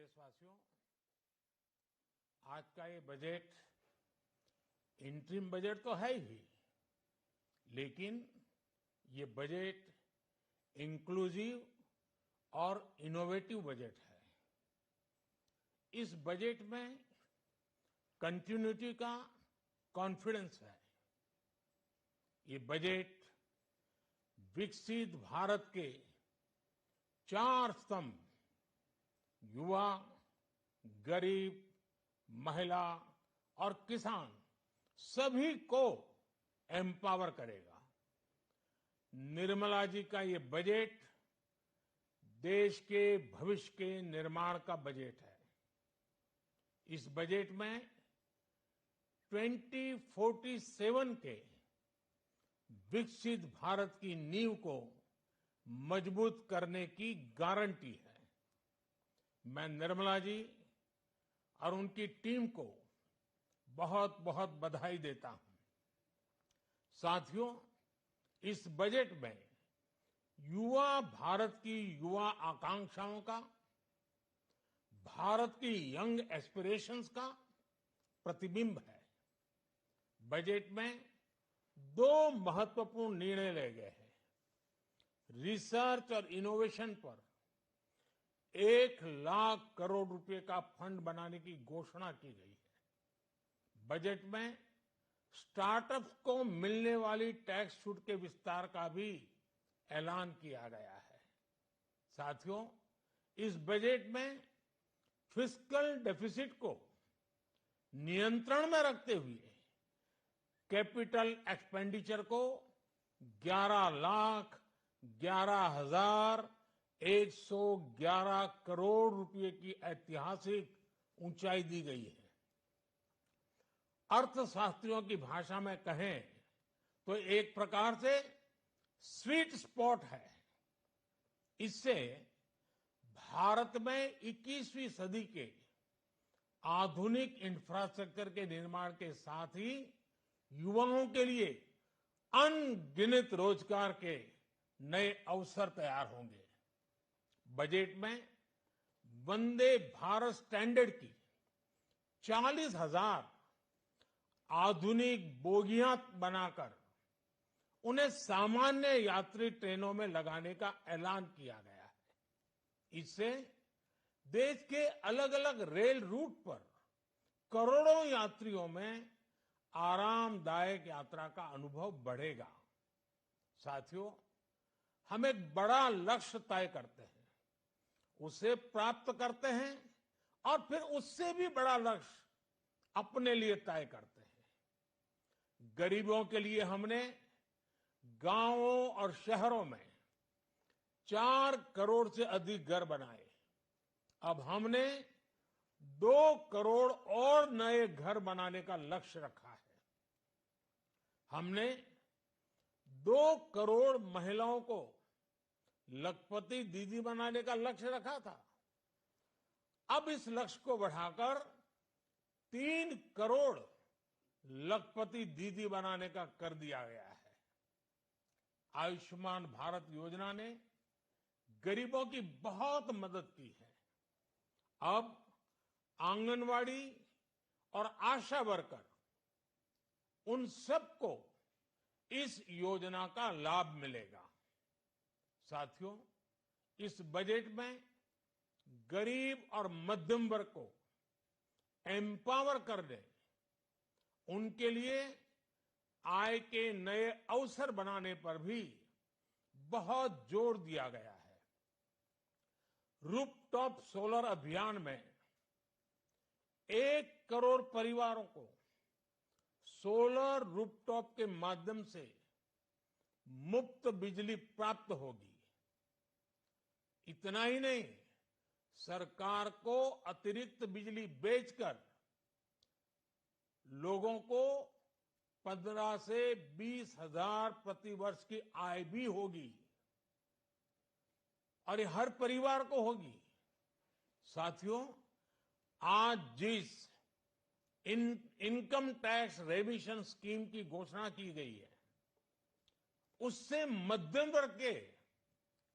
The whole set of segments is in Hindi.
देशवासियों, आज का ये बजट इंटरिम बजट तो है ही, लेकिन ये बजट इंक्लूसिव और इनोवेटिव बजट है। इस बजट में कंटिन्यूटी का कॉन्फिडेंस है। ये बजट विकसित भारत के 4 स्तंभ युवा, गरीब, महिला और किसान सभी को एम्पावर करेगा। निर्मला जी का ये बजट देश के भविष्य के निर्माण का बजट है। इस बजट में 2047 के विकसित भारत की नींव को मजबूत करने की गारंटी है। मैं निर्मला जी और उनकी टीम को बहुत बहुत बधाई देता हूं। साथियों, इस बजट में युवा भारत की युवा आकांक्षाओं का, भारत की यंग एस्पिरेशंस का प्रतिबिंब है। बजट में 2 महत्वपूर्ण निर्णय लिए गए हैं। रिसर्च और इनोवेशन पर 1 लाख करोड़ रुपए का फंड बनाने की घोषणा की गई है। बजट में स्टार्टअप्स को मिलने वाली टैक्स छूट के विस्तार का भी ऐलान किया गया है। साथियों, इस बजट में फिस्कल डेफिसिट को नियंत्रण में रखते हुए कैपिटल एक्सपेंडिचर को 11,11,111 करोड़ रुपए की ऐतिहासिक ऊंचाई दी गई है। अर्थशास्त्रियों की भाषा में कहें तो एक प्रकार से स्वीट स्पॉट है। इससे भारत में 21वीं सदी के आधुनिक इंफ्रास्ट्रक्चर के निर्माण के साथ ही युवाओं के लिए अनगिनत रोजगार के नए अवसर तैयार होंगे। बजट में वंदे भारत स्टैंडर्ड की 40,000 आधुनिक बोगियां बनाकर उन्हें सामान्य यात्री ट्रेनों में लगाने का ऐलान किया गया है। इससे देश के अलग अलग रेल रूट पर करोड़ों यात्रियों में आरामदायक यात्रा का अनुभव बढ़ेगा। साथियों, हम एक बड़ा लक्ष्य तय करते हैं, उसे प्राप्त करते हैं और फिर उससे भी बड़ा लक्ष्य अपने लिए तय करते हैं। गरीबों के लिए हमने गांवों और शहरों में 4 करोड़ से अधिक घर बनाए। अब हमने 2 करोड़ और नए घर बनाने का लक्ष्य रखा है। हमने 2 करोड़ महिलाओं को लखपति दीदी बनाने का लक्ष्य रखा था। अब इस लक्ष्य को बढ़ाकर 3 करोड़ लखपति दीदी बनाने का कर दिया गया है। आयुष्मान भारत योजना ने गरीबों की बहुत मदद की है। अब आंगनवाड़ी और आशा वर्कर, उन सबको इस योजना का लाभ मिलेगा। साथियों, इस बजट में गरीब और मध्यम वर्ग को एम्पावर करने, उनके लिए आय के नए अवसर बनाने पर भी बहुत जोर दिया गया है। रूफटॉप सोलर अभियान में 1 करोड़ परिवारों को सोलर रूफटॉप के माध्यम से मुफ्त बिजली प्राप्त होगी। इतना ही नहीं, सरकार को अतिरिक्त बिजली बेचकर लोगों को 15 से 20 हजार प्रति वर्ष की आय भी होगी और ये हर परिवार को होगी। साथियों, आज जिस इनकम टैक्स रेमिशन स्कीम की घोषणा की गई है, उससे मध्यम वर्ग के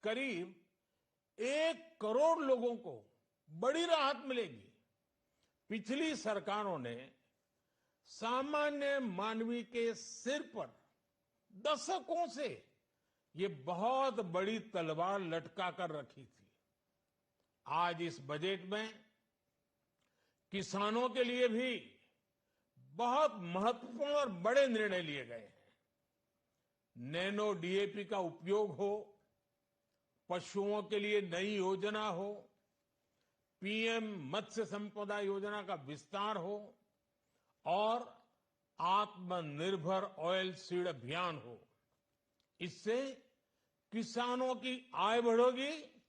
करीब 1 करोड़ लोगों को बड़ी राहत मिलेगी। पिछली सरकारों ने सामान्य मानवी के सिर पर दशकों से ये बहुत बड़ी तलवार लटका कर रखी थी। आज इस बजट में किसानों के लिए भी बहुत महत्वपूर्ण और बड़े निर्णय लिए गए हैं। नैनो डीएपी का उपयोग हो, पशुओं के लिए नई योजना हो, पीएम मत्स्य संपदा योजना का विस्तार हो और आत्मनिर्भर ऑयल सीड अभियान हो। इससे किसानों की आय बढ़ेगी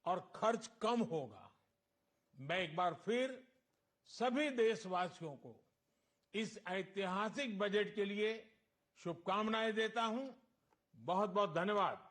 और खर्च कम होगा। मैं एक बार फिर सभी देशवासियों को इस ऐतिहासिक बजट के लिए शुभकामनाएं देता हूं। बहुत बहुत धन्यवाद।